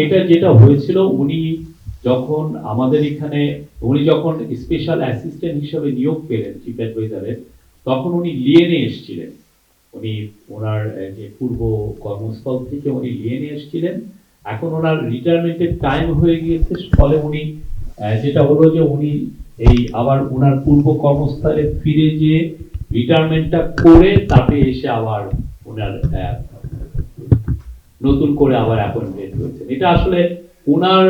এটা যেটা হয়েছিল, উনি যখন আমাদের এখানে যখন স্পেশাল অ্যাসিস্ট্যান্ট হিসেবে নিয়োগ পেলেন চিফ অ্যাডভাইজারের, তখন উনি লিয়েনে এসেছিলেন। উনি ওনার যে পূর্ব কর্মস্থল থেকে উনি লিয়েনে এসেছিলেন। এখন ওনার রিটায়ারমেন্টের টাইম হয়ে গিয়েছে, ফলে উনি যেটা হলো যে উনি এই আবার ওনার পূর্ব কর্মস্থলে ফিরে যেয়ে রিটায়ারমেন্টটা করে তারপরে এসে আবার ওনার নতুন করে আবার অ্যাপয়েন্টমেন্ট হয়েছে। এটা আসলে ওনার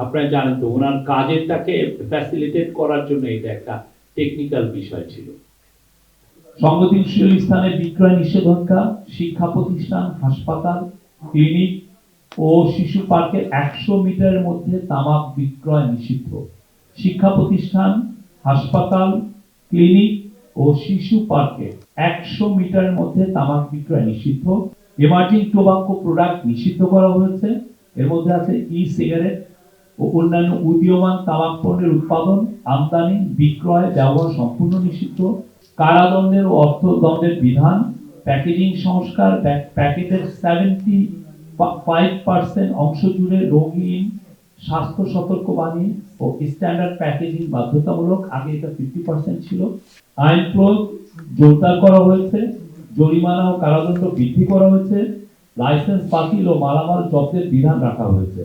আপনারা জানেন তো ওনার কাজেরটাকে ফ্যাসিলিটেট করার জন্য এটা একটা টেকনিক্যাল বিষয় ছিল। সংবেদনশীল স্থানে বিক্রয় নিষেধাজ্ঞা, শিক্ষা প্রতিষ্ঠান, হাসপাতাল, ক্লিনিক ও শিশু পার্কে 100 মিটারের মধ্যে তামাক বিক্রয় নিষিদ্ধ। শিক্ষা প্রতিষ্ঠান, হাসপাতাল, ক্লিনিক ও শিশু পার্কে 100 মিটারের মধ্যে তামাক বিক্রয় নিষিদ্ধ। এমার্জিং টোবাকো প্রোডাক্ট নিষিদ্ধ করা হয়েছে। এর মধ্যে আছে সিগারেট ও অন্যান্য উদীয়মান তামাক পণ্যের উৎপাদন, আমদানি, বিক্রয়, ব্যবহার সম্পূর্ণ নিষিদ্ধ। কারাদণ্ডের ও অর্থদণ্ডের বিধান, প্যাকেজিং সংস্কার, প্যাকেটের 75% অংশ জুড়ে রঙিন, স্বাস্থ্য সতর্কবাণী ও স্ট্যান্ডার্ড প্যাকেজিং বাধ্যতামূলক। আগে এটা 50% ছিল। আইন প্রয়োগ জোরদার করা হয়েছে। জরিমানা ও কারাদণ্ড বৃদ্ধি করা হয়েছে। লাইসেন্স বাতিল ও মালামাল জব্দের বিধান রাখা হয়েছে।